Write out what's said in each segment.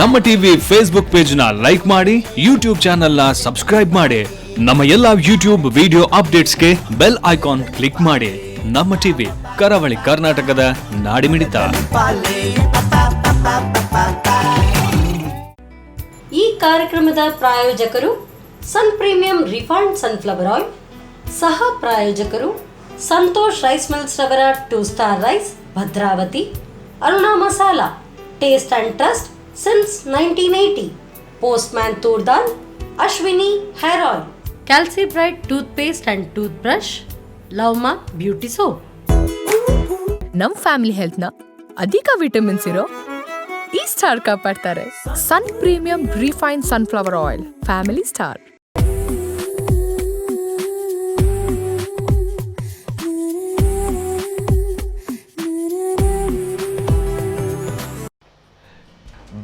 ನಮ್ಮ TV Facebook page ನ like ಮಾಡಿ, ಯೂಟ್ಯೂಬ್ ಚಾನೆಲ್ ನ ಸಬ್ಸ್ಕ್ರೈಬ್ ಮಾಡಿ. ನಮ್ಮ ಎಲ್ಲಾ ಯೂಟ್ಯೂಬ್ ವಿಡಿಯೋ ಅಪ್ಡೇಟ್ಸ್ಗೆ ಬೆಲ್ ಐಕಾನ್ ಕ್ಲಿಕ್ ಮಾಡಿ. ನಮ್ಮ ಟಿವಿ ಕರಾವಳಿ ಕರ್ನಾಟಕದ ನಾಡಿಮಿಡಿತ. ಈ ಕಾರ್ಯಕ್ರಮದ ಪ್ರಾಯೋಜಕರು Sun Premium refined sunflower oil, ಸಹ ಪ್ರಾಯೋಜಕರು ಸಂತೋಷ್ ರೈಸ್ ಮಿಲ್ಸ್ ರವರ 2 star rice Bhadravathi, Aruna masala taste and trust since 1980, postman toor dal, Ashwini hair oil, Calci Bright toothpaste and toothbrush, Lovemark beauty soap. ನಮ್ ಫ್ಯಾಮಿಲಿ ಹೆಲ್ತ್ ನ ಅಧಿಕ ವಿಟಮಿನ್ಸ್ ಇರೋ ಈ ಸ್ಟಾರ್ ಕಾಪಾಡ್ತಾರೆ. Sun Premium refined sunflower oil, family star.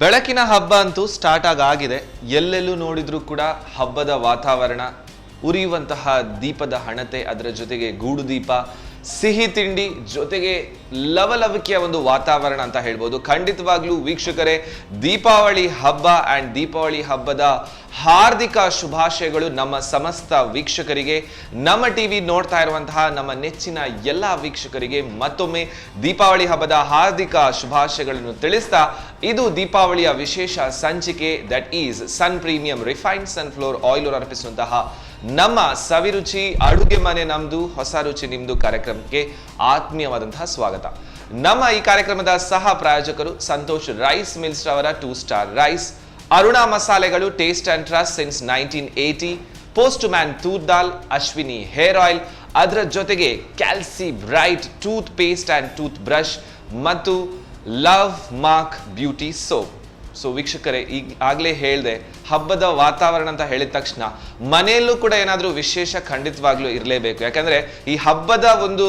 ಬೆಳಕಿನ ಹಬ್ಬ ಅಂತೂ ಸ್ಟಾರ್ಟ್ ಆಗಿದೆ. ಎಲ್ಲೆಲ್ಲೂ ನೋಡಿದ್ರೂ ಕೂಡ ಹಬ್ಬದ ವಾತಾವರಣ, ಉರಿಯುವಂತಹ ದೀಪದ ಹಣತೆ, ಅದರ ಜೊತೆಗೆ ಗೂಡು ದೀಪ, ಸಿಹಿ ತಿಂಡಿ, ಜೊತೆಗೆ ಲವಲವಿಕೆಯ ಒಂದು ವಾತಾವರಣ ಅಂತ ಹೇಳ್ಬೋದು. ಖಂಡಿತವಾಗ್ಲೂ ವೀಕ್ಷಕರೇ, ದೀಪಾವಳಿ ಹಬ್ಬ ಆ್ಯಂಡ್ ದೀಪಾವಳಿ ಹಬ್ಬದ ಹಾರ್ದಿಕ ಶುಭಾಶಯಗಳು ನಮ್ಮ ಸಮಸ್ತ ವೀಕ್ಷಕರಿಗೆ. ನಮ್ಮ ಟಿವಿ ನೋಡ್ತಾ ಇರುವಂತಹ ನಮ್ಮ ನೆಚ್ಚಿನ ಎಲ್ಲ ವೀಕ್ಷಕರಿಗೆ ಮತ್ತೊಮ್ಮೆ ದೀಪಾವಳಿ ಹಬ್ಬದ ಹಾರ್ದಿಕ ಶುಭಾಶಯಗಳನ್ನು ತಿಳಿಸ್ತಾ, ಇದು ದೀಪಾವಳಿಯ ವಿಶೇಷ ಸಂಚಿಕೆ, that is Sun Premium refined sunflower oil ಅರ್ಪಿಸುವಂತಹ ನಮ್ಮ ಸವಿರುಚಿ ಅಡುಗೆ ಮನೆ ನಮ್ದು, ಹೊಸ ರುಚಿ ನಿಮ್ದು ಕಾರ್ಯಕ್ರಮಕ್ಕೆ ಆತ್ಮೀಯವಾದಂತಹ ಸ್ವಾಗತ. ನಮ್ಮ ಈ ಕಾರ್ಯಕ್ರಮದ ಸಹ ಪ್ರಾಯೋಜಕರು ಸಂತೋಷ್ ರೈಸ್ ಮಿಲ್ಸ್ ರವರ 2 ಸ್ಟಾರ್ ರೈಸ್, ಅರುಣಾ ಮಸಾಲೆಗಳು taste and trust since 1980, postman toor dal, Ashwini hair oil, ಅದರ ಜೊತೆಗೆ Calci Bright toothpaste and toothbrush ಮತ್ತು Lovemark beauty soap. So ವೀಕ್ಷಕರೇ, ಈಗಾಗಲೇ ಹೇಳಿದೆ, ಹಬ್ಬದ ವಾತಾವರಣ ಅಂತ ಹೇಳಿದ ತಕ್ಷಣ ಮನೆಯಲ್ಲೂ ಕೂಡ ಏನಾದರೂ ವಿಶೇಷ ಖಂಡಿತವಾಗ್ಲೂ ಇರಲೇಬೇಕು. ಯಾಕಂದ್ರೆ ಈ ಹಬ್ಬದ ಒಂದು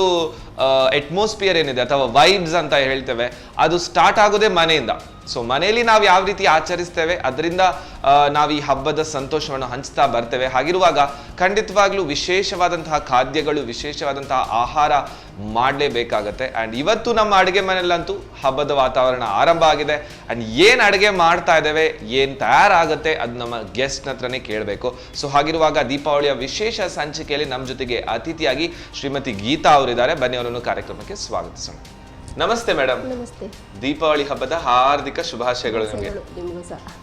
ಅಟ್ಮಾಸ್ಫಿಯರ್ ಏನಿದೆ ಅಥವಾ ವೈಬ್ಸ್ ಅಂತ ಹೇಳ್ತೇವೆ, ಅದು ಸ್ಟಾರ್ಟ್ ಆಗೋದೇ ಮನೆಯಿಂದ. ಸೊ ಮನೆಯಲ್ಲಿ ನಾವು ಯಾವ ರೀತಿ ಆಚರಿಸ್ತೇವೆ, ಅದರಿಂದ ನಾವು ಈ ಹಬ್ಬದ ಸಂತೋಷವನ್ನು ಹಂಚ್ತಾ ಬರ್ತೇವೆ. ಹಾಗಿರುವಾಗ ಖಂಡಿತವಾಗ್ಲೂ ವಿಶೇಷವಾದಂತಹ ಖಾದ್ಯಗಳು, ವಿಶೇಷವಾದಂತಹ ಆಹಾರ ಮಾಡಲೇಬೇಕಾಗತ್ತೆ. ಆ್ಯಂಡ್ ಇವತ್ತು ನಮ್ಮ ಅಡುಗೆ ಮನೆಯಲ್ಲಂತೂ ಹಬ್ಬದ ವಾತಾವರಣ ಆರಂಭ ಆಗಿದೆ. ಆ್ಯಂಡ್ ಏನು ಅಡುಗೆ ಮಾಡ್ತಾ ಇದ್ದೇವೆ, ಏನು ತಯಾರಾಗುತ್ತೆ, ಅದು ನಮ್ಮ ಗೆಸ್ಟ್ ಹತ್ರನೇ ಕೇಳಬೇಕು. ಸೊ ಹಾಗಿರುವಾಗ ದೀಪಾವಳಿಯ ವಿಶೇಷ ಸಂಚಿಕೆಯಲ್ಲಿ ನಮ್ಮ ಜೊತೆಗೆ ಅತಿಥಿಯಾಗಿ ಶ್ರೀಮತಿ ಗೀತಾ ಅವರಿದ್ದಾರೆ. ಬನ್ನಿ, ಅವರನ್ನು ಕಾರ್ಯಕ್ರಮಕ್ಕೆ ಸ್ವಾಗತಿಸೋಣ. ನಮಸ್ತೆ ಮೇಡಮ್. ನಮಸ್ತೆ. ದೀಪಾವಳಿ ಹಬ್ಬದ ಹಾರ್ದಿಕ ಶುಭಾಶಯಗಳು ನಿಮಗೆ.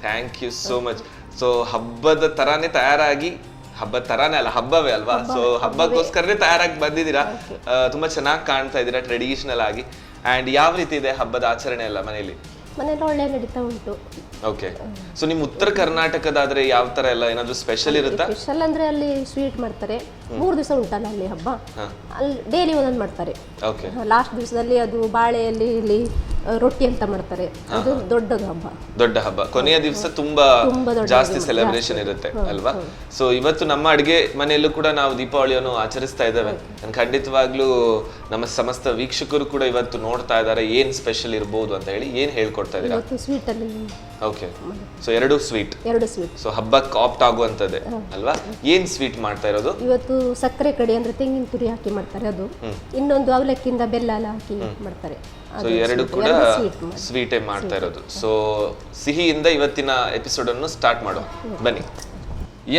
Thank you so much. So ಹಬ್ಬದ ತರಾನೇ ತಯಾರಾಗಿ, ಹಬ್ಬದ ತರಾನೇ ಅಲ್ಲ, ಹಬ್ಬವೇ ಅಲ್ವಾ, ಸೊ ಹಬ್ಬಕ್ಕೋಸ್ಕರನೇ ತಯಾರಾಗಿ ಬಂದಿದ್ದೀರಾ. ತುಂಬಾ ಚೆನ್ನಾಗಿ ಕಾಣ್ತಾ ಇದ್ದೀರಾ ಟ್ರೆಡಿಷನಲ್ ಆಗಿ. ಅಂಡ್ ಯಾವ ರೀತಿ ಇದೆ ಹಬ್ಬದ ಆಚರಣೆ ಎಲ್ಲ ಮನೆಯಲ್ಲಿ? ಮನೆಯಲ್ಲಿ ಒಳ್ಳೆ ನಡೀತಾ ಉಂಟು. ಓಕೆ. ಸೊ ನಿಮ್ಮ ಉತ್ತರ ಕರ್ನಾಟಕದಾದ್ರೆ ಯಾವ ತರ ಎಲ್ಲ ಏನಾದ್ರು ಸ್ಪೆಷಲ್ ಇರುತ್ತಾ? ಸ್ಪೆಷಲ್ ಅಂದ್ರೆ ಅಲ್ಲಿ ಸ್ವೀಟ್ ಮಾಡ್ತಾರೆ. 3 ದಿವಸ ಉಂಟಲ್ಲ ಅಲ್ಲಿ ಹಬ್ಬ, ಅಲ್ಲಿ ಡೈಲಿ ಒಂದೊಂದು ಮಾಡ್ತಾರೆ. ಓಕೆ. ಲಾಸ್ಟ್ ದಿವಸದಲ್ಲಿ ಅದು ಬಾಳೆಯಲ್ಲಿ ಇಲ್ಲಿ ರೊಟ್ಟಿ ಅಂತ ಮಾಡ್ತಾರೆ. ಅದು ದೊಡ್ಡದು ಹಬ್ಬ, ದೊಡ್ಡ ಹಬ್ಬ. ಕೊನೆಯ ದಿವಸ ತುಂಬಾ ಜಾಸ್ತಿ ಸೆಲೆಬ್ರೇಷನ್ ಇರುತ್ತೆ ಅಲ್ವಾ. ಸೊ ಇವತ್ತು ನಮ್ಮ ಅಡುಗೆ ಮನೆಯಲ್ಲೂ ಕೂಡ ನಾವು ದೀಪಾವಳಿಯನ್ನು ಆಚರಿಸ್ತಾ ಇದ್ದೇವೆ. ಖಂಡಿತವಾಗ್ಲೂ ನಮ್ಮ ಸಮಸ್ತ ವೀಕ್ಷಕರು ಕೂಡ ಇವತ್ತು ನೋಡ್ತಾ ಇದ್ದಾರೆ ಏನ್ ಸ್ಪೆಷಲ್ ಇರಬಹುದು ಅಂತ ಹೇಳಿ. ಏನ್ ಹೇಳ್ಕೊಡ್ತಾ ಇದ್ದೀರಾ? ಸ್ವೀಟ್ ಅಲ್ಲಿ. ಓಕೆ. ಸೊ ಎರಡು ಸ್ವೀಟ್. ಸೊ ಹಬ್ಬಕ್ಕೆ ಆಪ್ಟ್ ಆಗುವಂತದ್ದೇ ಅಲ್ವಾ. ಏನ್ ಸ್ವೀಟ್ ಮಾಡ್ತಾ ಇರೋದು ಇವತ್ತು? ಸಕ್ಕರೆ ಕಡಿ ಅಂದ್ರೆ ತೆಂಗಿನ ತುರಿ ಹಾಕಿ ಮಾಡ್ತಾರೆ ಅದು. ಇನ್ನೊಂದು ಅವಲಕ್ಕಿಯಿಂದ ಬೆಲ್ಲ ಎಲ್ಲ ಹಾಕಿ ಮಾಡ್ತಾರೆ. ಸೊ ಎರಡು ಕೂಡ ಸ್ವೀಟೇ ಮಾಡ್ತಾ ಇರೋದು. ಸೊ ಸಿಹಿಯಿಂದ ಇವತ್ತಿನ ಎಪಿಸೋಡ್ ಅನ್ನು ಸ್ಟಾರ್ಟ್ ಮಾಡುವ, ಬನ್ನಿ.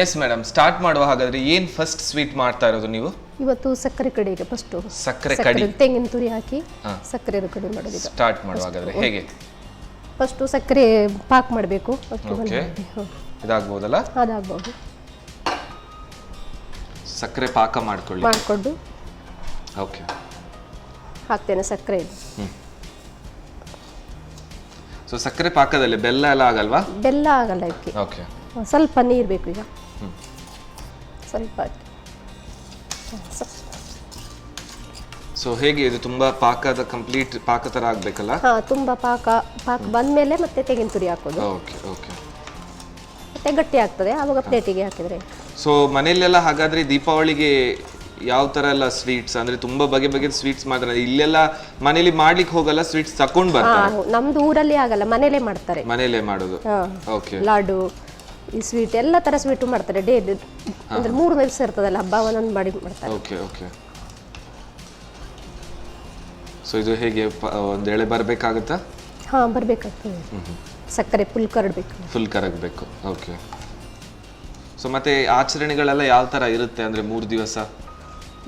ಎಸ್ ಮೇಡಮ್, ಸ್ಟಾರ್ಟ್ ಮಾಡುವ. ಹಾಗಾದ್ರೆ ಏನ್ ಫಸ್ಟ್ ಸ್ವೀಟ್ ಮಾಡ್ತಾ ಇರೋದು ನೀವು? ಇವತ್ತು ಸಕ್ಕರೆ ಕಡಿಗೆ ಫಸ್ಟ್ ಸಕ್ಕರೆ ಕಡಿ, ತೆಂಗಿನ ತುರಿ ಹಾಕಿ ಸಕ್ಕರೆ ಕಡಿ ಮಾಡೋದು. ಸ್ಟಾರ್ಟ್ ಮಾಡುವ ಹಾಗಾದ್ರೆ ಹೇಗೆ? ಫಸ್ಟ್ ಸಕ್ಕರೆ ಪಾಕ್ ಮಾಡಬೇಕು. ಇದಾಗಬಹುದಲ್ಲ? ಅದಾಗಬಹುದು. ಸಕ್ಕರೆ ಪಾಕ ಮಾಡ್ಕೊಂಡು ಓಕೆ ಹಾಕ್ತೇನೆ ಸಕ್ಕರೆ. ಸೊ ಸಕ್ಕರೆ ಪಾಕದಲ್ಲಿ ಬೆಲ್ಲ ಎಲ್ಲ ಆಗಲ್ವಾ? ಬೆಲ್ಲ ಆಗಲ್ಲ ಇದಕ್ಕೆ. ಓಕೆ. ಸ್ವಲ್ಪ ನೀರು ಬೇಕು. ಈಗ ಸ್ವಲ್ಪ ಹಾಕಿ. ಸೊ ಹೇಗೆ ಇದು ತುಂಬಾ ಪಾಕದ ಕಂಪ್ಲೀಟ್ ಪಾಕ ತರ ಆಗ್ಬೇಕಲ್ಲ? ಹಾ, ತುಂಬಾ ಪಾಕ ಬಂದ್ಮೇಲೆ ಮತ್ತೆ ತೆಂಗಿನ ತುರಿ ಹಾಕೋದು. Okay okay. ಮತ್ತೆ ಗಟ್ಟಿ ಆಗ್ತದೆ, ಆವಾಗ ಪ್ಲೇಟಿಗೆ ಹಾಕಿದ್ರೆ. ಸೊ ಮನೆಯಲ್ಲೆಲ್ಲ ಹಾಗಾದ್ರೆ ದೀಪಾವಳಿಗೆ ಯಾವ ತರ ಎಲ್ಲ ಸ್ವೀಟ್ಸ್ ಅಂದ್ರೆ ತುಂಬಾ ಬಗೆ ಬಗೆಯ ಸ್ವೀಟ್ಸ್ ಮಾಡ್ತಾರೆ. ಇಲ್ಲೆಲ್ಲ ಮನೇಲಿ ಮಾಡ್ಲಿಕ್ಕೆ ಹೋಗಲ್ಲ, ಸ್ವೀಟ್ಸ್ ತಕೊಂಡ್ ಬರ್ತಾರೆ. ನಮ್ದು ಊರಲ್ಲಿ ಆಗಲ್ಲ, ಮನೇಲೆ ಮಾಡ್ತಾರೆ. ಮನೇಲೆ ಮಾಡೋದು. ಓಕೆ. ಲಾಡು, ಈ ಸ್ವೀಟ್ ಎಲ್ಲ ತರ ಸ್ವೀಟ್ ಮಾಡ್ತಾರೆ ಡೈಲಿ. ಅಂದ್ರೆ 3 ದಿವಸ ಇರ್ತದಲ್ಲ ಹಬ್ಬ, ಒಂದೊಂದು ಮಾಡಿ ಮಾಡ್ತಾರೆ. Okay okay. ಸೊ ಇದು ಹೇಗೆ ಒಂದು ಎಳೆ ಬರಬೇಕಾಗುತ್ತಾ? ಹಾಂ ಬರಬೇಕಾಗ್ತದೆ. ಸಕ್ಕರೆ ಫುಲ್ ಕರಡಬೇಕು. ಫುಲ್ ಕರಗಬೇಕು. ಓಕೆ. ಸೊ ಮತ್ತೆ ಆಚರಣೆಗಳೆಲ್ಲ ಯಾವ ಥರ ಇರುತ್ತೆ ಅಂದರೆ 3 ದಿವಸ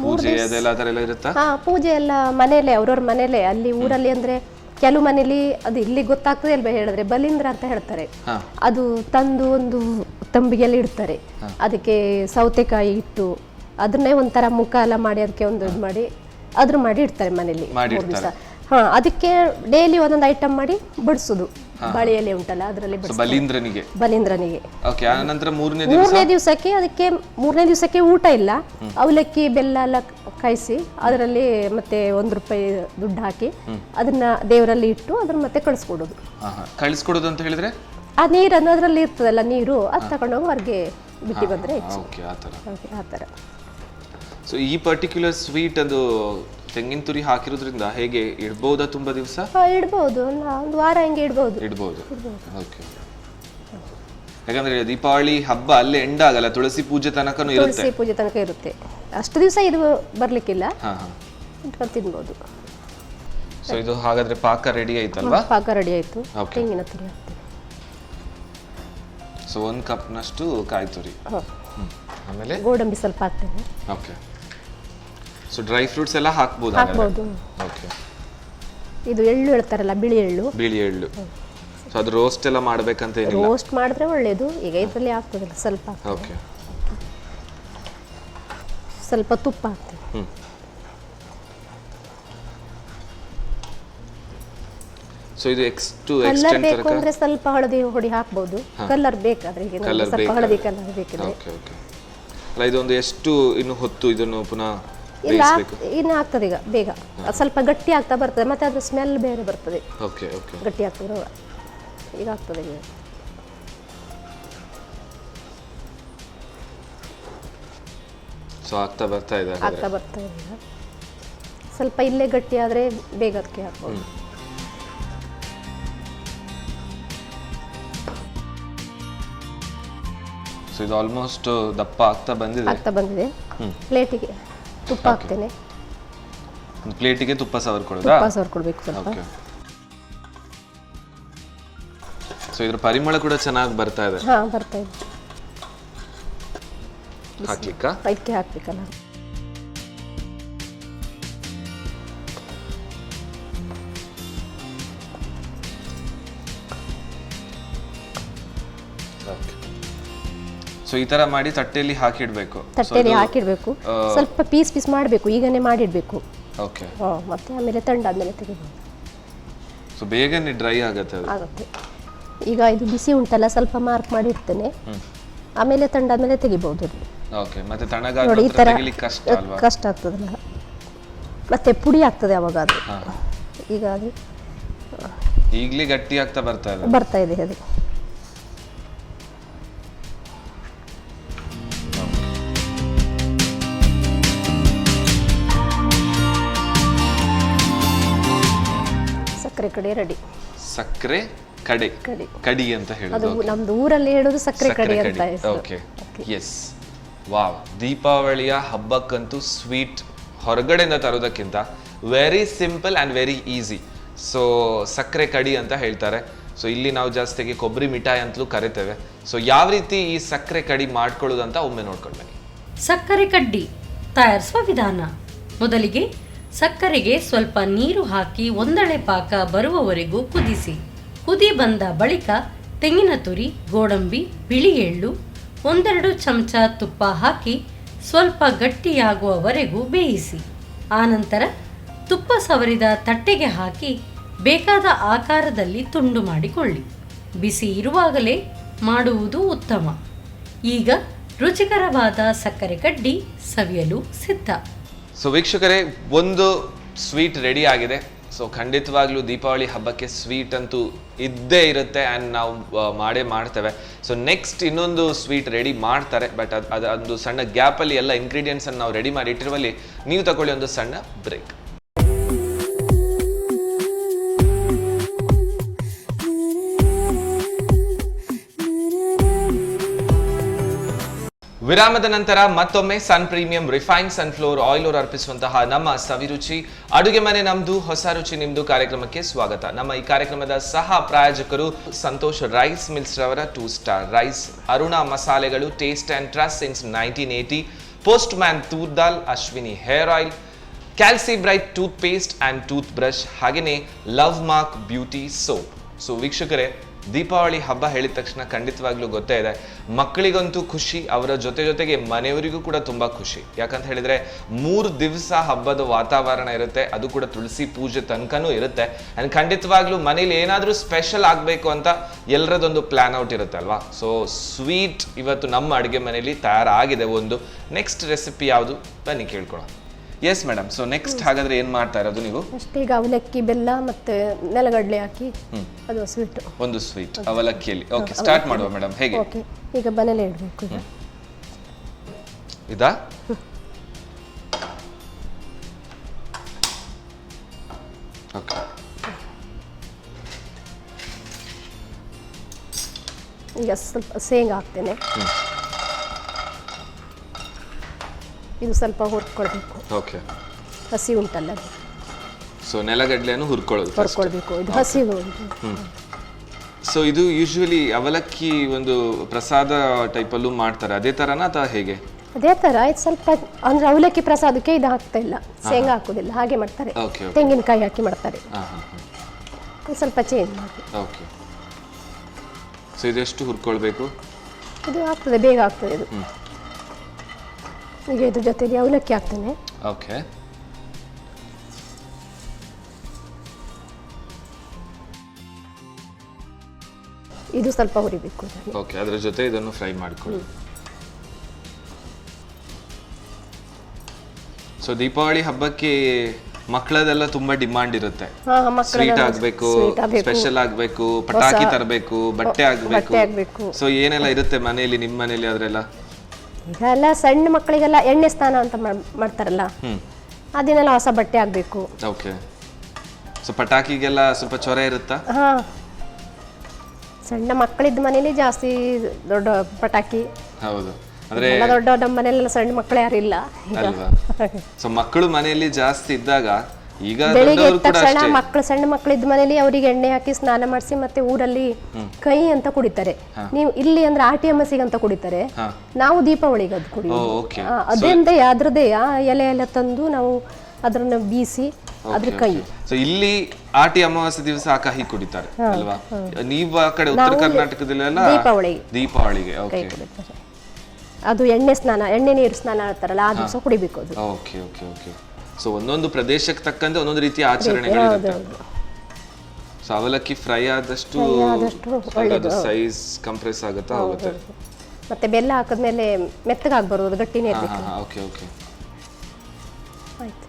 ಪೂಜೆ ಅದೆಲ್ಲ ಆ ಥರ ಎಲ್ಲ ಇರುತ್ತಾ? ಹಾಂ, ಪೂಜೆ ಎಲ್ಲ ಮನೇಲೆ, ಅವ್ರವ್ರ ಮನೇಲೆ. ಅಲ್ಲಿ ಊರಲ್ಲಿ ಅಂದರೆ ಕೆಲವು ಮನೇಲಿ ಅದು ಇಲ್ಲಿ ಗೊತ್ತಾಗ್ತದೆ ಅಲ್ವಾ ಹೇಳಿದ್ರೆ ಬಲೀಂದ್ರ ಅಂತ ಹೇಳ್ತಾರೆ. ಅದು ತಂದು ಒಂದು ತಂಬಿಗೆಲ್ಲ ಇಡ್ತಾರೆ. ಅದಕ್ಕೆ ಸೌತೆಕಾಯಿ ಇಟ್ಟು ಅದನ್ನೇ ಒಂಥರ ಮುಖ ಎಲ್ಲ ಮಾಡಿ ಅದಕ್ಕೆ ಒಂದು ಇದು ಮಾಡಿ ಅದ್ರ ಮಾಡಿ ಇಡ್ತಾರೆ ಮನೇಲಿ 3 ದಿವಸ. ಹಾಂ, ಅದಕ್ಕೆ ಡೈಲಿ ಒಂದೊಂದು ಐಟಮ್ ಮಾಡಿ ಬಡಿಸೋದು. ಬಾಳೆ ಎಲೆ ಉಂಟಲ್ಲ ಅದರಲ್ಲಿ ಬಲೀಂದ್ರನಿಗೆ. ಓಕೆ. ಆನಂತರ ಮೂರನೇ ದಿವಸಕ್ಕೆ ಊಟ ಇಲ್ಲ, ಅವಲಕ್ಕಿ ಬೆಲ್ಲ ಎಲ್ಲ ಕಾಯಿಸಿ ಅದರಲ್ಲಿ ಮತ್ತೆ ₹1 ದುಡ್ಡು ಹಾಕಿ ಅದನ್ನ ದೇವರಲ್ಲಿ ಇಟ್ಟು ಅದನ್ನ ಮತ್ತೆ ಕಳಿಸ್ಕೊಡೋದು ಅಂತ ಹೇಳಿದ್ರೆ ಆ ನೀರನ್ನು ಅದರಲ್ಲಿ ಇರ್ತದಲ್ಲ ನೀರು ಅದು ತಗೊಂಡೋಗಿ ಹೊರಗೆ ಬಿಟ್ಟು ಬಂದ್ರೆ ಓಕೆ. ಆ ಥರ. ಸೊ ಈ ಪರ್ಟಿಕ್ಯುಲರ್ ಸ್ವೀಟ್ ಅದು ತೆಂಗಿನ ತುರಿ ಹಾಕಿರೋದ್ರಿಂದ ಹೇಗೆ ಇಡ್ಬೋದಾ ತುಂಬಾ ದಿವಸ? ಇಡ್ಬೋದು, ಒಂದು ವಾರ ಹಿಂಗೆ ಇಡ್ಬೋದು. ಓಕೆ. ಯಾಕಂದ್ರೆ ದೀಪಾವಳಿ ಹಬ್ಬ ಅಲ್ಲೇ ಎಂಡ್ ಆಗಲ್ಲ, ತುಳಸಿ ಪೂಜೆ ತನಕನೂ ಇರುತ್ತೆ. ತುಳಸಿ ಪೂಜೆ ತನಕ ಇರುತ್ತೆ. ಅಷ್ಟು ದಿವಸ ಇದು ಬರ್ಲಿಕ್ಕಿಲ್ಲ, ಇಟ್ಕೊಂಡು ತಿನ್ಬೋದು. ಸೊ ಇದು ಹಾಗಾದ್ರೆ ಪಾಕ ರೆಡಿ ಆಯ್ತಲ್ವಾ? ಪಾಕ ರೆಡಿ ಆಯ್ತು. ತೆಂಗಿನ ತುರಿ ಹಾಕ್ತೀವಿ. ಸೊ 1 ಕಪ್ನಷ್ಟು ಕಾಯಿ ತುರಿ. ಆಮೇಲೆ ಗೋಡಂಬಿ ಸ್ವಲ್ಪ ಹಾಕ್ತೇನೆ. ಓಕೆ. ಸೊ ಡ್ರೈ ಫ್ರೂಟ್ಸ್ ಎಲ್ಲ ಹಾಕ್ಬೋದು. ಓಕೆ. ಇದು ಎಳ್ಳು ಹೇಳ್ತಾರಲ್ಲ, ಬಿಳಿ ಎಳ್ಳು. ಸೊ ಅದು ರೋಸ್ಟ್ ಎಲ್ಲ ಮಾಡ್ಬೇಕಂತ ಏನಿಲ್ಲ? ರೋಸ್ಟ್ ಮಾಡಿದ್ರೆ ಒಳ್ಳೇದು. ಈಗ ಇದರಲ್ಲಿ ಆಗ್ತದಲ್ಲ ಸ್ವಲ್ಪ. ಓಕೆ. ಸ್ವಲ್ಪ ತುಪ್ಪ ಹಾಕ್ತೀವಿ. ಸೊ ಇದು ಕಲರ್ ಬೇಕು ಅಂದ್ರೆ ಸ್ವಲ್ಪ ಹಳದಿ ಹೊಡಿ ಹಾಕ್ಬೋದು. ಕಲರ್ ಬೇಕಾದ್ರೆ ಈಗ ಸ್ವಲ್ಪ ಹಳದಿ ಕಲರ್ ಬೇಕಿದ್ರೆ. ಓಕೆ. ಓಕೆ. ಅಲ್ಲ ಇದೊಂದು ಎಷ್ಟು ಇನ್ನು ಹೊತ್ತು ಇದನ್ನು ಪುನಃ ಇಲ್ಲ, ಇನ್ನು ಆಗ್ತದೆ ಈಗ ಬೇಗ. ಸ್ವಲ್ಪ ಗಟ್ಟಿ ಆಗ್ತಾ ಬರ್ತದೆ, ಮತ್ತೆ ಅದು ಸ್ಮೆಲ್ ಬೇರೆ ಬರ್ತದೆ. ಓಕೆ. ಓಕೆ. ಗಟ್ಟಿ ಆಗ್ತದೆ ಈಗ ಆಗ್ತದೆ ಈಗ. ಸೊ ಆಗ್ತಾ ಬರ್ತಾ ಇದೆ ಈಗ. ಸ್ವಲ್ಪ ಇಲ್ಲೇ ಗಟ್ಟಿ ಆದ್ರೆ ಬೇಗ ಅದಕ್ಕೆ ಹಾಕ್ಬೋದು. ಸೊ ಇದು ಆಲ್ಮೋಸ್ಟ್ ದಪ್ಪ ಆಗ್ತಾ ಬಂದಿದೆ. ಪ್ಲೇಟಿಗೆ ತುಪ್ಪ ಹಾಕ್ತೇನೆ. ಪ್ಲೇಟಿಗೆ ತುಪ್ಪ ಸವರ್ಕೊಳ್ಬೇಕು ಸ್ವಲ್ಪ. ಓಕೆ. ಸೊ ಇದ್ರ ಪರಿಮಳ ಕೂಡ ಚೆನ್ನಾಗಿ ಬರ್ತಾ ಇದೆ. ಬರ್ತಾ ಇದೆ. ಇದಕ್ಕೆ ಹಾಕ್ಬೇಕಲ್ಲ. ಸೊ ಈ ತರ ಮಾಡಿ ತಟ್ಟೆಯಲ್ಲಿ ಹಾಕಿಡ್ಬೇಕು. ಸ್ವಲ್ಪ ಪೀಸ್ ಮಾಡಬೇಕು, ಈಗನೇ ಮಾಡಿಡ್ಬೇಕು. ಓಕೆ. ಮತ್ತೆ ಆಮೇಲೆ ತಂಡಾದ್ಮೇಲೆ ತೆಗಿಬಹುದು. ಸೊ ಬೇಗನೆ ಡ್ರೈ ಆಗುತ್ತೆ. ಈಗ ಇದು ಬಿಸಿ ಉಂಟಲ್ಲ, ಸ್ವಲ್ಪ ಮಾರ್ಕ್ ಮಾಡಿ ಇಡ್ತೇನೆ. ಆಮೇಲೆ ತಂಡಾದ್ಮೇಲೆ ತೆಗಿಬಹುದು. ಓಕೆ. ಮತ್ತೆ ತಣ್ಣಗಾದ್ಮೇಲೆ ತೆಗಿಲಿಕ್ಕೆ ಕಷ್ಟ ಆಗ್ತದಲ್ಲ, ಮತ್ತೆ ಪುಡಿ ಆಗ್ತದೆ ಅವಾಗ ಅದು. ಈಗ ಅದು ಈಗಲೇ ಗಟ್ಟಿ ಆಗ್ತಾ ಬರ್ತಾ ಇದೆ ಅದು. ಸಕ್ಕರೆ ಕಡಿ ಅಂತ ಹೇಳೋದು. ನಮ್ದು ಊರಲ್ಲಿ ಹೇಳೋದು ಸಕ್ಕರೆ ಕಡಿ ಅಂತ. ಓಕೆ. ಎಸ್. ವಾವ್. ದೀಪಾವಳಿಯ ಹಬ್ಬಕ್ಕಂತೂ ಸ್ವೀಟ್ ಹೊರಗಡೆಯಿಂದ ತರೋದಕ್ಕಿಂತ very simple and very easy. So ಸಕ್ಕರೆ ಕಡಿ ಅಂತ ಹೇಳ್ತಾರೆ. ಸೊ ಇಲ್ಲಿ ನಾವು ಜಾಸ್ತಿಯಾಗಿ ಕೊಬ್ಬರಿ ಮಿಠಾಯಿ ಅಂತಲೂ ಕರಿತೇವೆ. ಸೊ ಯಾವ ರೀತಿ ಈ ಸಕ್ಕರೆ ಕಡಿ ಮಾಡ್ಕೊಳ್ಳೋದಂತ ಒಮ್ಮೆ ನೋಡ್ಕೊಂಡು ಬನ್ನಿ. ಸಕ್ಕರೆ ಕಡ್ಡಿ ತಯಾರಿಸುವ ವಿಧಾನ. ಮೊದಲಿಗೆ ಸಕ್ಕರೆಗೆ ಸ್ವಲ್ಪ ನೀರು ಹಾಕಿ ಒಂದಳೆ ಪಾಕ ಬರುವವರೆಗೂ ಕುದಿಸಿ. ಕುದಿ ಬಂದ ಬಳಿಕ ತೆಂಗಿನ ತುರಿ, ಗೋಡಂಬಿ, ಬಿಳಿ ಎಳ್ಳು, 1-2 ಚಮಚ ತುಪ್ಪ ಹಾಕಿ ಸ್ವಲ್ಪ ಗಟ್ಟಿಯಾಗುವವರೆಗೂ ಬೇಯಿಸಿ. ಆನಂತರ ತುಪ್ಪ ಸವರಿದ ತಟ್ಟೆಗೆ ಹಾಕಿ ಬೇಕಾದ ಆಕಾರದಲ್ಲಿ ತುಂಡು ಮಾಡಿಕೊಳ್ಳಿ. ಬಿಸಿ ಇರುವಾಗಲೇ ಮಾಡುವುದು ಉತ್ತಮ. ಈಗ ರುಚಿಕರವಾದ ಸಕ್ಕರೆ ಕಡ್ಡಿ ಸವಿಯಲು ಸಿದ್ಧ. ಸೊ ವೀಕ್ಷಕರೇ, ಒಂದು ಸ್ವೀಟ್ ರೆಡಿ ಆಗಿದೆ. ಸೊ ಖಂಡಿತವಾಗ್ಲೂ ದೀಪಾವಳಿ ಹಬ್ಬಕ್ಕೆ ಸ್ವೀಟ್ ಅಂತೂ ಇದ್ದೇ ಇರುತ್ತೆ ಆ್ಯಂಡ್ ನಾವು ಮಾಡ್ತೇವೆ. ಸೊ ನೆಕ್ಸ್ಟ್ ಇನ್ನೊಂದು ಸ್ವೀಟ್ ರೆಡಿ ಮಾಡ್ತಾರೆ. ಬಟ್ ಅದೊಂದು ಸಣ್ಣ ಗ್ಯಾಪಲ್ಲಿ ಎಲ್ಲ ಇಂಗ್ರೀಡಿಯೆಂಟ್ಸನ್ನು ನಾವು ರೆಡಿ ಮಾಡಿ ಇಟ್ಟಿರುವಲ್ಲಿ ನೀವು ತಗೊಳ್ಳಿ ಒಂದು ಸಣ್ಣ ಬ್ರೇಕ್. ವಿರಾಮದ ನಂತರ ಮತ್ತೊಮ್ಮೆ ಸನ್ ಪ್ರೀಮಿಯಂ ರಿಫೈನ್ಡ್ ಸನ್ಫ್ಲವರ್ ಆಯಿಲ್ ಅವರು ಅರ್ಪಿಸುವಂತಹ ನಮ್ಮ ಸವಿರುಚಿ ಅಡುಗೆ ಮನೆ ನಮ್ದು ಹೊಸ ರುಚಿ ನಿಮ್ದು ಕಾರ್ಯಕ್ರಮಕ್ಕೆ ಸ್ವಾಗತ. ನಮ್ಮ ಈ ಕಾರ್ಯಕ್ರಮದ ಸಹ ಪ್ರಾಯೋಜಕರು ಸಂತೋಷ್ ರೈಸ್ ಮಿಲ್ಸ್ ರವರ 2 ಸ್ಟಾರ್ ರೈಸ್, ಅರುಣಾ ಮಸಾಲೆಗಳು, taste and trust since 1980, postman toor dal, Ashwini hair oil, Calci Bright toothpaste and toothbrush, ಹಾಗೆಯೇ Lovemark beauty soap. So ವೀಕ್ಷಕರೇ, ದೀಪಾವಳಿ ಹಬ್ಬ ಹೇಳಿದ ತಕ್ಷಣ ಖಂಡಿತವಾಗ್ಲೂ ಗೊತ್ತೇ ಇದೆ, ಮಕ್ಕಳಿಗಂತೂ ಖುಷಿ, ಅವರ ಜೊತೆಗೆ ಮನೆಯವರಿಗೂ ಕೂಡ ತುಂಬಾ ಖುಷಿ. ಯಾಕಂತ ಹೇಳಿದ್ರೆ 3 ದಿವಸ ಹಬ್ಬದ ವಾತಾವರಣ ಇರುತ್ತೆ, ಅದು ಕೂಡ ತುಳಸಿ ಪೂಜೆ ತನಕನೂ ಇರುತ್ತೆ. ಅಂಡ್ ಖಂಡಿತವಾಗ್ಲೂ ಮನೇಲಿ ಏನಾದ್ರೂ ಸ್ಪೆಷಲ್ ಆಗ್ಬೇಕು ಅಂತ ಎಲ್ಲರದೊಂದು ಪ್ಲಾನ್ ಔಟ್ ಇರುತ್ತೆ ಅಲ್ವಾ. ಸೊ ಸ್ವೀಟ್ ಇವತ್ತು ನಮ್ಮ ಅಡುಗೆ ಮನೆಯಲ್ಲಿ ತಯಾರಾಗಿದೆ. ಒಂದು ನೆಕ್ಸ್ಟ್ ರೆಸಿಪಿ ಯಾವುದು ಬನ್ನಿ ಕೇಳ್ಕೊಳ್ಳೋಣ. ಎಸ್ ಮೇಡಮ್, ಸೊ ನೆಕ್ಸ್ಟ್ ಹಾಗಾದ್ರೆ ಏನ್ ಮಾಡ್ತಾ ಇರೋದು ನೀವು? ಅಷ್ಟೇ, ಈಗ ಅವಲಕ್ಕಿ, ಬೆಲ್ಲ ಮತ್ತೆ ನೆಲಗಡಲೆ ಹಾಕಿ ಅದು ಸ್ವೀಟ್. ಒಂದು ಸ್ವೀಟ್ ಅವಲಕ್ಕಿಯಲ್ಲಿ. ಓಕೆ, ಸ್ಟಾರ್ಟ್ ಮಾಡುವ ಮೇಡಮ್. ಹೇಗೆ? ಓಕೆ, ಈಗ ಮನೇಲೆ ಇಡಬೇಕು. ಇದಾ? ಓಕೆ, ಈಗ ಸ್ವಲ್ಪ ಶೇಂಗಾ ಹಾಕ್ತೇನೆ. ಇದು ಸ್ವಲ್ಪ ಹುರ್ಕೊಳ್ಬೇಕು. ಓಕೆ, ಹಸಿ ಉಂಟಲ್ಲ ಅದು. ಸೊ ನೆಲಗಡ್ಲೆಯನ್ನು ಹುರ್ಕೊಳ್ಬೇಕು. ಇದು ಹಸಿ ಉಂಟು. ಸೊ ಇದು ಯೂಶುವಲಿ ಅವಲಕ್ಕಿ ಒಂದು ಪ್ರಸಾದ ಟೈಪಲ್ಲೂ ಮಾಡ್ತಾರೆ, ಅದೇ ತರನಾ ಅಥವಾ ಹೇಗೆ? ಅದೇ ತರ. ಇದು ಸ್ವಲ್ಪ ಅಂದ್ರೆ ಅವಲಕ್ಕಿ ಪ್ರಸಾದಕ್ಕೆ ಇದು ಹಾಕ್ತಾ ಇಲ್ಲ, ಶೇಂಗಾ ಹಾಕೋದಿಲ್ಲ, ಹಾಗೆ ಮಾಡ್ತಾರೆ. ತೆಂಗಿನಕಾಯಿ ಹಾಕಿ ಮಾಡ್ತಾರೆ. ಸ್ವಲ್ಪ ಚೇಂಜ್ ಮಾಡಿ. ಓಕೆ, ಸೊ ಇದೆಷ್ಟು ಹುರ್ಕೊಳ್ಬೇಕು? ಇದು ಆಗ್ತದೆ, ಬೇಗ ಆಗ್ತದೆ ಇದು. ಈಗ ಇದ್ರ ಜೊತೆಗೆ ಅವಲಕ್ಕಿ ಹಾಕ್ತೇನೆ. ಓಕೆ, ಇದು ಸ್ವಲ್ಪ ಹುರಿಬೇಕು. ಓಕೆ, ಅದರ ಜೊತೆ ಇದನ್ನು ಫ್ರೈ ಮಾಡ್ಕೊಳ್ಳಿ. ಸೊ ದೀಪಾವಳಿ ಹಬ್ಬಕ್ಕೆ ಮಕ್ಕಳದೆಲ್ಲ ತುಂಬಾ ಡಿಮಾಂಡ್ ಇರುತ್ತೆ. ಸ್ವೀಟ್ ಆಗ್ಬೇಕು, ಸ್ಪೆಷಲ್ ಆಗ್ಬೇಕು, ಪಟಾಕಿ ತರಬೇಕು, ಬಟ್ಟೆ ಆಗ್ಬೇಕು. ಸೊ ಏನೆಲ್ಲ ಇರುತ್ತೆ ಮನೆಯಲ್ಲಿ, ನಿಮ್ಮ ಮನೆಯಲ್ಲಿ ಅದರೆಲ್ಲ? ಈಗ ಎಲ್ಲ ಸಣ್ಣ ಮಕ್ಕಳಿಗೆಲ್ಲ ಎಣ್ಣೆ ಸ್ನಾನ ಅಂತ ಮಾಡ್ತಾರಲ್ಲ, ಅದನ್ನೆಲ್ಲ ಹೊಸ ಬಟ್ಟೆ ಆಗ್ಬೇಕು. ಓಕೆ, ಸೊ ಪಟಾಕಿಗೆಲ್ಲ ಸ್ವಲ್ಪ ಚೊರೆ ಇರುತ್ತಾ? ಹಾ, ಸಣ್ಣ ಮಕ್ಕಳಿದ್ದ ಮನೇಲಿ ಜಾಸ್ತಿ ದೊಡ್ಡ ಪಟಾಕಿ. ಹೌದು, ಅಂದ್ರೆ ದೊಡ್ಡ ನಮ್ಮ ಮನೆಯಲ್ಲ ಸಣ್ಣ ಮಕ್ಕಳು ಯಾರಿಲ್ಲ ಅಲ್ವಾ. ಸೊ ಮಕ್ಕಳು ಮನೆಯಲ್ಲಿ ಜಾಸ್ತಿ ಇದ್ದಾಗ, ಈಗ ಬೆಳಿಗ್ಗೆ ಎದ್ದ ತಕ್ಷಣ ಮಕ್ಕಳು, ಸಣ್ಣ ಮಕ್ಕಳಿದ್ದ ಮನೇಲಿ ಅವರಿಗೆ ಎಣ್ಣೆ ಹಾಕಿ ಸ್ನಾನ ಮಾಡಿಸಿ, ಮತ್ತೆ ಊರಲ್ಲಿ ಕೈ ಅಂತ ಕುಡಿತಾರೆ. ನೀವು ಇಲ್ಲಿ ಅಂದ್ರೆ RTMS ಅಂತ ಕುಡಿತಾರೆ, ನಾವು ದೀಪಾವಳಿಗೆ ಅದು ಕುಡಿಯೋದು. ಅದರಿಂದ ಅದ್ರದ್ದೇ ಎಲೆ ಎಲ್ಲ ತಂದು ನಾವು ಅದನ್ನ ಬೀಸಿ ಅದ್ರ ಕೈ. ಸೊ ಇಲ್ಲಿ ಆಟಿ ಅಮಾವಾಸ್ಯೆ ದಿವಸ ಆ ಕಹಿ ಕುಡಿತಾರೆ ಅಲ್ವಾ? ನೀವು ಆ ಕಡೆ ಉತ್ತರ ಕರ್ನಾಟಕದಲ್ಲೆಲ್ಲ ದೀಪಾವಳಿಗೆ ಅದು ಎಣ್ಣೆ ಸ್ನಾನ, ಎಣ್ಣೆ ನೀರು ಸ್ನಾನ ಮಾಡ್ತಾರಲ್ಲ, ಆ ದಿವಸ ಕುಡಿಬೇಕು ಅದು. Okay okay okay. ಸೊ ಒಂದೊಂದು ಪ್ರದೇಶಕ್ಕೆ ತಕ್ಕಂತೆ ಒಂದೊಂದು ರೀತಿಯ ಆಚರಣೆಗಳಿರುತ್ತೆ. ಸೊ ಅವಲಕ್ಕಿ ಫ್ರೈ ಆದಷ್ಟು ಸೈಜ್ ಕಂಪ್ರೆಸ್ ಆಗುತ್ತಾ ಹೋಗುತ್ತೆ. ಮತ್ತೆ ಬೆಲ್ಲ ಹಾಕಿದ್ಮೇಲೆ ಮೆತ್ತಗಾಗಿ ಬರೋದು, ಗಟ್ಟಿನೇ ಇರಬೇಕು. ಓಕೆ ಓಕೆ, ಆಯ್ತು.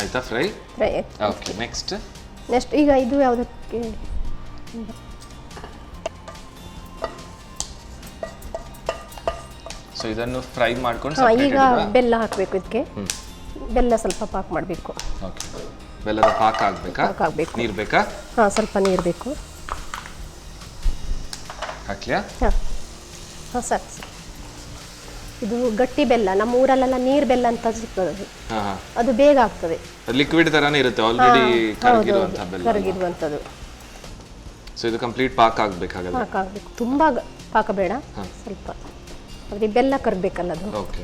ಆಯ್ತಾ ಫ್ರೈ? ಓಕೆ, ನೆಕ್ಸ್ಟ್ ಈಗ ಇದು ಯಾವುದಕ್ಕೆ? ಸೊ ಇದನ್ನು ಫ್ರೈ ಮಾಡ್ಕೊಂಡು ಈಗ ಬೆಲ್ಲ ಹಾಕಬೇಕು. ಇದಕ್ಕೆ ಬೆಲ್ಲ ಸ್ವಲ್ಪ ಪಾಕ್ ಮಾಡಬೇಕು. ಓಕೆ, ಬೆಲ್ಲದ ಪಾಕ ಆಗಬೇಕಾ? ಆಗಬೇಕು. ನೀರು ಬೇಕಾ? ಹಾಂ, ಸ್ವಲ್ಪ ನೀರು ಬೇಕು. ಹಾಕ್ಲಿಯಾ? ಹಾಂ ಸರ್. ಇದು ಗಟ್ಟಿ ಬೆಲ್ಲ, ನಮ್ಮ ಊರಲ್ಲೆಲ್ಲ ನೀರು ಬೆಲ್ಲ ಅಂತ ಸಿಗ್ತದೆ. ಅದು ಬೇಗ ಆಗ್ತದೆ. ಲಿಕ್ವಿಡ್ ತರಾನೇ ಇರುತ್ತೆ, ಆಲ್ರೆಡಿ ಕರಗಿರುವಂತಹ ಬೆಲ್ಲ. ಕರಗಿರುವಂಥದ್ದು. ಸೊ ಇದು ಕಂಪ್ಲೀಟ್ ಪಾಕ ಆಗಬೇಕಾಗಲ್ಲ? ಪಾಕ ಆಗಬೇಕು, ತುಂಬಾ ಪಾಕ ಬೇಡ, ಸ್ವಲ್ಪ. ಅದೇ ಬೆಲ್ಲ ಕರಗಬೇಕಲ್ಲ ಅದು. ಓಕೆ.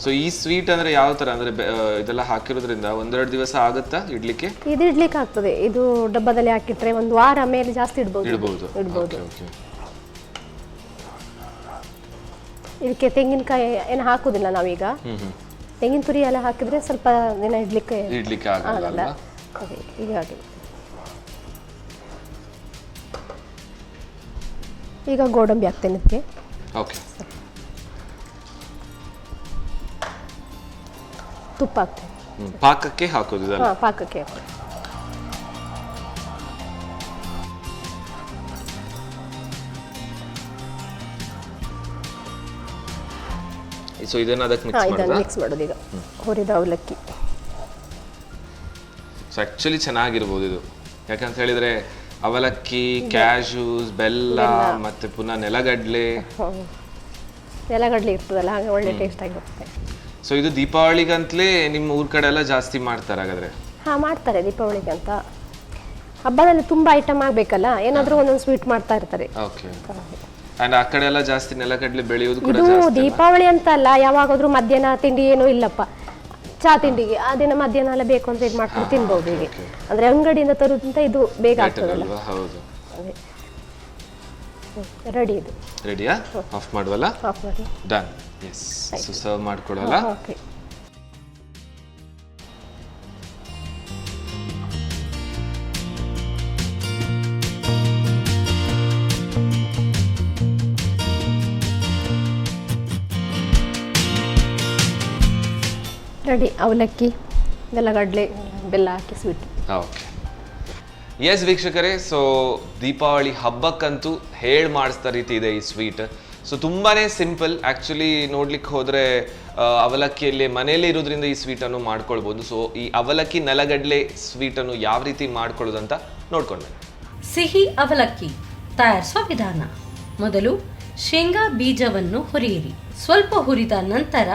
ಸೊ ಈ ಸ್ವೀಟ್ ಅಂದ್ರೆ ಯಾವ ತರ ಅಂದ್ರೆ ಇದೆಲ್ಲ ಹಾಕಿರೋದ್ರಿಂದ ಒಂದೆರಡು ದಿವಸ ಆಗುತ್ತಾ ಇಡ್ಲಿಕ್ಕೆ? ಇದು ಇಡ್ಲಿಕ್ಕೆ ಆಗ್ತದೆ. ಇದು ಡಬ್ಬದಲ್ಲಿ ಹಾಕಿಟ್ರೆ ಒಂದು ವಾರ ಮೇಲೆ ಜಾಸ್ತಿ ಇಡ್ಬೋದು. ಇದಕ್ಕೆ ತೆಂಗಿನಕಾಯಿ ಏನು ಹಾಕುದಿಲ್ಲ ನಾವೀಗ. ತೆಂಗಿನ ತುರಿ ಎಲ್ಲ ಹಾಕಿದ್ರೆ ಸ್ವಲ್ಪ ದಿನ ಇಡ್ಲಿಕ್ಕೆ ಆಗಲ್ಲ. ಹೀಗಾಗಿ ಈಗ ಗೋಡಂಬಿ ಹಾಕ್ತೇನೆ ಇದಕ್ಕೆ. ಓಕೆ. ತುಪ್ಪ ಹಾಕ್ತೇನೆ. ಪಾಕಕ್ಕೆ ಹಾಕೋದು? ಪಾಕಕ್ಕೆ ಹಾಕೋದು. ಸೊ ಇದನ್ನ ಅದಕ್ಕೆ ಮಿಕ್ಸ್ ಮಾಡೋದು. ಈಗ ಹುರಿದ ಅವಲಕ್ಕಿ. ಸೊ ಆಕ್ಚುಲಿ ಚೆನ್ನಾಗಿರ್ಬೋದು ಇದು, ಯಾಕಂತ ಹೇಳಿದ್ರೆ ಅವಲಕ್ಕಿ, ಕ್ಯಾಶ್ಯೂಸ್, ಬೆಲ್ಲ, ಮತ್ತೆ ಪುನಃ ನೆಲಗಡ್ಲೆ, ನೆಲಗಡಲೆ ಇರ್ತದಲ್ಲ ಹಾಗೆ ಒಳ್ಳೆ ಟೇಸ್ಟ್ ಆಗಿ ಬರುತ್ತೆ. ಸೊ ಇದು ದೀಪಾವಳಿಗಂತಲೇ ನಿಮ್ಮ ಊರ್ ಕಡೆ ಎಲ್ಲ ಜಾಸ್ತಿ ಮಾಡ್ತಾರೆ ಹಾಗಾದ್ರೆ? ಹಾಂ ಮಾಡ್ತಾರೆ ದೀಪಾವಳಿಗೆ ಅಂತ. ಹಬ್ಬದಲ್ಲಿ ತುಂಬ ಐಟಮ್ ಆಗಬೇಕಲ್ಲ, ಏನಾದರೂ ಒಂದೊಂದು ಸ್ವೀಟ್ ಮಾಡ್ತಾ ಇರ್ತಾರೆ. ಓಕೆ. ಅಂಡ್ ಆ ಕಡೆ ಎಲ್ಲ ಜಾಸ್ತಿ ನೆಲಗಡಲೆ ಬೆಳೆಯೋದು ಕೂಡ ಇದು ಜಾಸ್ತಿ. ದೀಪಾವಳಿ ಅಂತ ಅಲ್ಲ, ಯಾವಾಗಾದ್ರೂ ಮಧ್ಯಾಹ್ನ ತಿಂಡಿ ಏನೂ ಇಲ್ಲಪ್ಪ, ಚಾ ತಿಂಡಿಗೆ ಆ ದಿನ ಮಧ್ಯಾಹ್ನ ಎಲ್ಲ ಬೇಕು ಅಂತ ಇದು ಮಾಡ್ಕೊಂಡು ತಿನ್ಬೋದು ಹೀಗೆ. ಅಂದರೆ ಅಂಗಡಿಯಿಂದ ತರೋದಂತ ಇದು ಬೇಗ ಆಗ್ತದಲ್ಲ. ಹೌದು. ಅದೇ ರೆಡಿ ಇದು. ರೆಡಿಯಾ? ಆಫ್ ಮಾಡುವಲ್ಲ? ಆಫ್ ಮಾಡಿ. ಡನ್. ಎಸ್. ಸೊ ಸರ್ವ್ ಮಾಡ್ಕೊಳ್ಳಲ್ಲ? ಓಕೆ. ರೆಡಿ. ಅವಲಕ್ಕಿ, ನೆಲಗಡಲೆ, ಬೆಲ್ಲ ಹಾಕಿ ಸ್ವೀಟ್. ಓಕೆ. ಎಸ್ ವೀಕ್ಷಕರೇ, ಸೊ ದೀಪಾವಳಿ ಹಬ್ಬಕ್ಕಂತೂ ಹೇಳಿ ಮಾಡಿಸ್ತಾ ರೀತಿ ಇದೆ ಈ ಸ್ವೀಟ್. ಸೊ ತುಂಬಾನೇ ಸಿಂಪಲ್ ಆ್ಯಕ್ಚುಲಿ ನೋಡ್ಲಿಕ್ಕೆ ಹೋದರೆ. ಅವಲಕ್ಕಿಯಲ್ಲಿ ಮನೆಯಲ್ಲೇ ಇರೋದ್ರಿಂದ ಈ ಸ್ವೀಟನ್ನು ಮಾಡ್ಕೊಳ್ಬೋದು. ಸೊ ಈ ಅವಲಕ್ಕಿ ನೆಲಗಡಲೆ ಸ್ವೀಟನ್ನು ಯಾವ ರೀತಿ ಮಾಡ್ಕೊಳ್ಳೋದಂತ ನೋಡ್ಕೊಂಡೆ. ಸಿಹಿ ಅವಲಕ್ಕಿ ತಯಾರಿಸುವ ವಿಧಾನ. ಮೊದಲು ಶೇಂಗಾ ಬೀಜವನ್ನು ಹುರಿಯಿರಿ. ಸ್ವಲ್ಪ ಹುರಿದ ನಂತರ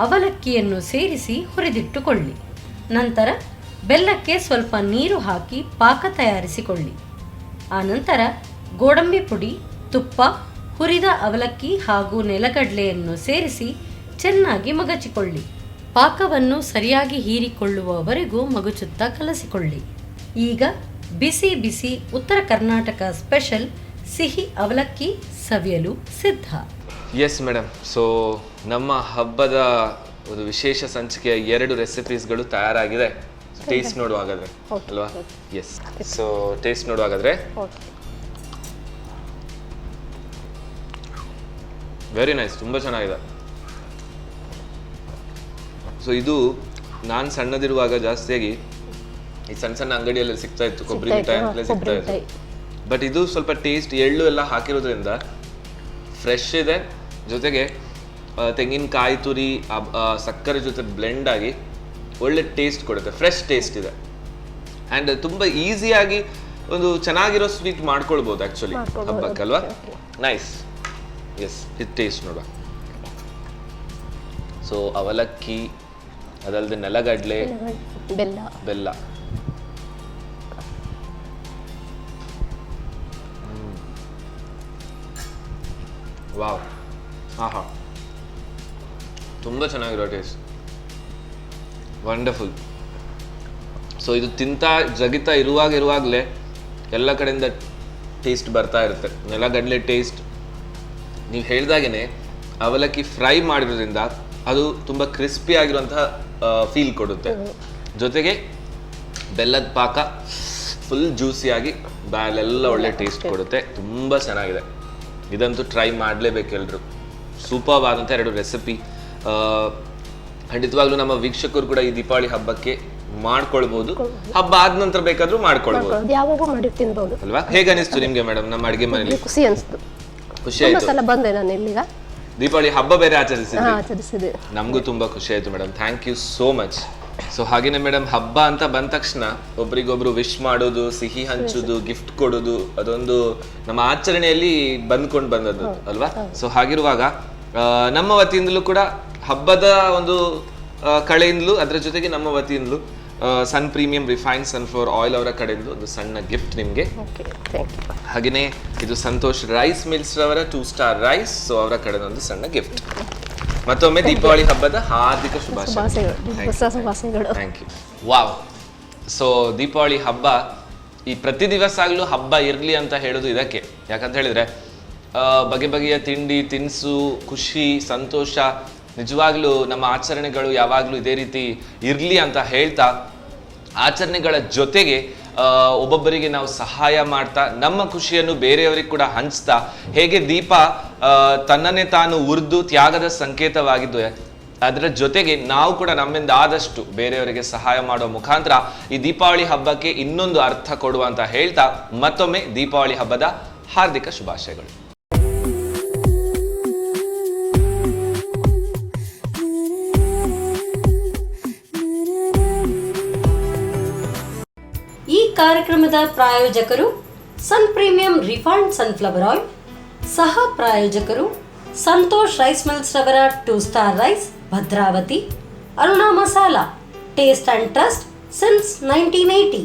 ಅವಲಕ್ಕಿಯನ್ನು ಸೇರಿಸಿ ಹುರಿದಿಟ್ಟುಕೊಳ್ಳಿ. ನಂತರ ಬೆಲ್ಲಕ್ಕೆ ಸ್ವಲ್ಪ ನೀರು ಹಾಕಿ ಪಾಕ ತಯಾರಿಸಿಕೊಳ್ಳಿ. ಆನಂತರ ಗೋಡಂಬಿ ಪುಡಿ, ತುಪ್ಪ, ಹುರಿದ ಅವಲಕ್ಕಿ ಹಾಗೂ ನೆಲಗಡಲೆಯನ್ನು ಸೇರಿಸಿ ಚೆನ್ನಾಗಿ ಮಗಚಿಕೊಳ್ಳಿ. ಪಾಕವನ್ನು ಸರಿಯಾಗಿ ಹೀರಿಕೊಳ್ಳುವವರೆಗೂ ಮಗುಚುತ್ತಾ ಕಲಸಿಕೊಳ್ಳಿ. ಈಗ ಬಿಸಿ ಬಿಸಿ ಉತ್ತರ ಕರ್ನಾಟಕ ಸ್ಪೆಷಲ್ ಸಿಹಿ ಅವಲಕ್ಕಿ ಸವಿಯಲು ಸಿದ್ಧ. ಎಸ್ ಮೇಡಮ್, ಸೊ ನಮ್ಮ ಹಬ್ಬದ ಒಂದು ವಿಶೇಷ ಸಂಚಿಕೆಯ 2 ರೆಸಿಪೀಸ್ಗಳು ತಯಾರಾಗಿದೆ. ಟೇಸ್ಟ್ ನೋಡುವಾಗಾದ್ರೆ ಅಲ್ವಾ? ಎಸ್. ಸೊ ಟೇಸ್ಟ್ ನೋಡುವಾಗಾದ್ರೆ ವೆರಿ ನೈಸ್, ತುಂಬ ಚೆನ್ನಾಗಿದೆ. ಸೊ ಇದು ನಾನು ಸಣ್ಣದಿರುವಾಗ ಜಾಸ್ತಿಯಾಗಿ ಈ ಸಣ್ಣ ಸಣ್ಣ ಅಂಗಡಿಯಲ್ಲಿ ಸಿಗ್ತಾ ಇತ್ತು, ಕೊಬ್ಬರಿ ಮಿಠಾಯಿ ಅಂತಲೇ ಸಿಗ್ತಾ ಇತ್ತು. ಬಟ್ ಇದು ಸ್ವಲ್ಪ ಟೇಸ್ಟ್ ಎಳ್ಳು ಎಲ್ಲ ಹಾಕಿರೋದ್ರಿಂದ ಫ್ರೆಶ್ ಇದೆ. ಜೊತೆಗೆ ತೆಂಗಿನಕಾಯಿ ತುರಿ ಸಕ್ಕರೆ ಜೊತೆ ಬ್ಲೆಂಡ್ ಆಗಿ ಒಳ್ಳೆ ಟೇಸ್ಟ್ ಕೊಡುತ್ತೆ, ಫ್ರೆಶ್ ಟೇಸ್ಟ್ ಇದೆ. ಆ್ಯಂಡ್ ತುಂಬ ಈಸಿಯಾಗಿ ಒಂದು ಚೆನ್ನಾಗಿರೋ ಸ್ವೀಟ್ ಮಾಡ್ಕೊಳ್ಬೋದು ಆ್ಯಕ್ಚುಲಿ ಹಬ್ಬಕ್ಕಲ್ವಾ? ನೈಸ್. ಎಸ್, ಇದು ಟೇಸ್ಟ್ ನೋಡುವ. ಸೊ ಅವಲಕ್ಕಿ, ಅದಲ್ಲದೆ ನೆಲಗಡಲೆ, ಬೆಲ್ಲ. ವಾವ್, ಆಹಾ, ತುಂಬ ಚೆನ್ನಾಗಿರೋ ಟೇಸ್ಟ್, ವಂಡರ್ಫುಲ್. ಸೊ ಇದು ತಿಂತಾ ಜಗಿತಾ ಇರುವಾಗಲೇ ಎಲ್ಲ ಕಡೆಯಿಂದ ಟೇಸ್ಟ್ ಬರ್ತಾ ಇರುತ್ತೆ. ನೆಲಗಡಲೆ ಟೇಸ್ಟ್ ನೀವು ಹೇಳ್ದಾಗೇ ಅವಲಕ್ಕಿ ಫ್ರೈ ಮಾಡಿರೋದ್ರಿಂದ ಅದು ತುಂಬ ಕ್ರಿಸ್ಪಿ ಆಗಿರುವಂತಹ ಫೀಲ್ ಕೊಡುತ್ತೆ. ಜೊತೆಗೆ ಬೆಲ್ಲದ ಪಾಕ ಫುಲ್ ಜ್ಯೂಸಿಯಾಗಿ ಬಾಯಲ್ಲೆಲ್ಲ ಒಳ್ಳೆ ಟೇಸ್ಟ್ ಕೊಡುತ್ತೆ. ತುಂಬ ಚೆನ್ನಾಗಿದೆ. ಇದಂತೂ ಟ್ರೈ ಮಾಡಲೇಬೇಕು ಎಲ್ಲರೂ. ಸೂಪರ್ ಆದಂಥ 2 ರೆಸಿಪಿ. ಖಂಡಿತವಾಗ್ಲೂ ನಮ್ಮ ವೀಕ್ಷಕರು ಕೂಡ ಈ ದೀಪಾವಳಿ ಹಬ್ಬಕ್ಕೆ ಮಾಡ್ಕೊಳ್ಬಹುದು. ಹಬ್ಬ ಆದ ನಂತರ ಬೇಕಾದ್ರೂ ಮಾಡ್ಕೊಳ್ಬಹುದು, ಯಾವಾಗೂ ಮಾಡಿ ತಿನ್ಬಹುದು ಅಲ್ವಾ? ಹೇಗೆ ಅನಿಸ್ತು ನಿಮ್ಗೆ ಮೇಡಮ್ ನಮ್ಮ ಅಡಿಗೆ ಮನೆಯಲ್ಲಿ? ಖುಷಿ ಅನಿಸ್ತು. ಖುಷಿ ಆಯ್ತು. ಸಲ ಬಂದೆ ನಾನು ಇಲ್ಲಿಗ ದೀಪಾವಳಿ ಹಬ್ಬ ಬೇರೆ ಆಚರಿಸಿದ್ರಿ. ಆಚರಿಸಿದೆ. ನಮಗೂ ತುಂಬಾ ಖುಷಿ ಆಯ್ತು madam, thank you so much. So ಹಾಗೇನೆ ಮೇಡಮ್, ಹಬ್ಬ ಅಂತ ಬಂದ ತಕ್ಷಣ ಒಬ್ರಿಗೊಬ್ರು ವಿಶ್ ಮಾಡೋದು, ಸಿಹಿ ಹಂಚೋದು, ಗಿಫ್ಟ್ ಕೊಡೋದು, ಅದೊಂದು ನಮ್ಮ ಆಚರಣೆಯಲ್ಲಿ ಬಂದ್ಕೊಂಡು ಬಂದದ್ದು ಅಲ್ವಾ? ಸೊ ಹಾಗಿರುವಾಗ ನಮ್ಮ ವತಿಯಿಂದಲೂ ಕೂಡ ಹಬ್ಬದ ಒಂದು ಕಳೆಯಿಂದಲೂ ಅದರ ಜೊತೆಗೆ ನಮ್ಮ ವತಿಯಿಂದಲೂ ಸನ್ ಪ್ರೀಮಿಯಂ ರಿಫೈನ್ಡ್ ಸನ್ಫ್ಲವರ್ ಆಯಿಲ್ ಅವರ ಕಡೆಯಿಂದ ಒಂದು ಸಣ್ಣ ಗಿಫ್ಟ್ ನಿಮಗೆ. ಹಾಗೆಯೇ ಇದು ಸಂತೋಷ್ ರೈಸ್ ಮಿಲ್ಸ್ ರವರ 2 ಸ್ಟಾರ್ ರೈಸ್, ಸೊ ಅವರ ಕಡೆ ಒಂದು ಸಣ್ಣ ಗಿಫ್ಟ್. ಮತ್ತೊಮ್ಮೆ ದೀಪಾವಳಿ ಹಬ್ಬದ ಹಾರ್ದಿಕ ಶುಭಾಶಯಗಳು. Thank you. Wow. So Deepavali ಹಬ್ಬ ಈ ಪ್ರತಿ ದಿವಸ ಆಗಲೂ ಹಬ್ಬ ಇರಲಿ ಅಂತ ಹೇಳೋದು ಇದಕ್ಕೆ. ಯಾಕಂತ ಹೇಳಿದ್ರೆ ಬಗೆ ಬಗೆಯ ತಿಂಡಿ ತಿನಿಸು, ಖುಷಿ, ಸಂತೋಷ, ನಿಜವಾಗ್ಲೂ ನಮ್ಮ ಆಚರಣೆಗಳು ಯಾವಾಗಲೂ ಇದೇ ರೀತಿ ಇರಲಿ ಅಂತ ಹೇಳ್ತಾ, ಆಚರಣೆಗಳ ಜೊತೆಗೆ ಒಬ್ಬೊಬ್ಬರಿಗೆ ನಾವು ಸಹಾಯ ಮಾಡ್ತಾ, ನಮ್ಮ ಖುಷಿಯನ್ನು ಬೇರೆಯವರಿಗೆ ಕೂಡ ಹಂಚ್ತಾ, ಹೇಗೆ ದೀಪ ತನ್ನನ್ನೇ ತಾನು ಉರಿದು ತ್ಯಾಗದ ಸಂಕೇತವಾಗಿದ್ದು, ಅದರ ಜೊತೆಗೆ ನಾವು ಕೂಡ ನಮ್ಮಿಂದ ಆದಷ್ಟು ಬೇರೆಯವರಿಗೆ ಸಹಾಯ ಮಾಡುವ ಮುಖಾಂತರ ಈ ದೀಪಾವಳಿ ಹಬ್ಬಕ್ಕೆ ಇನ್ನೊಂದು ಅರ್ಥ ಕೊಡುವ ಅಂತ ಹೇಳ್ತಾ, ಮತ್ತೊಮ್ಮೆ ದೀಪಾವಳಿ ಹಬ್ಬದ ಹಾರ್ದಿಕ ಶುಭಾಶಯಗಳು. ಈ ಕಾರ್ಯಕ್ರಮದ ಪ್ರಾಯೋಜಕರು Sun Premium refined sunflower oil, ಸಹ ಪ್ರಾಯೋಜಕರು ಸಂತೋಷ್ ರೈಸ್ ಮಿಲ್ಸ್ ರವರ 2 star rice Bhadravathi, Aruna masala taste and trust since 1980,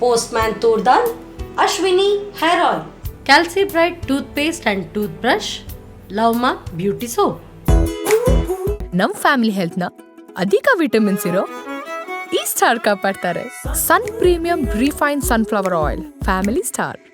postman toor dal, Ashwini hair oil, Calci Bright toothpaste and toothbrush, Lovemark beauty soap. ನಮ್ ಫ್ಯಾಮಿಲಿ ಹೆಲ್ತ್ ನ ಅಧಿಕ ವಿಟಮಿನ್ಸ್ ಇರೋ ಈ ಸ್ಟಾರ್ ಕಾಪಾಡ್ತಾರೆ. Sun Premium refine sunflower oil, family star.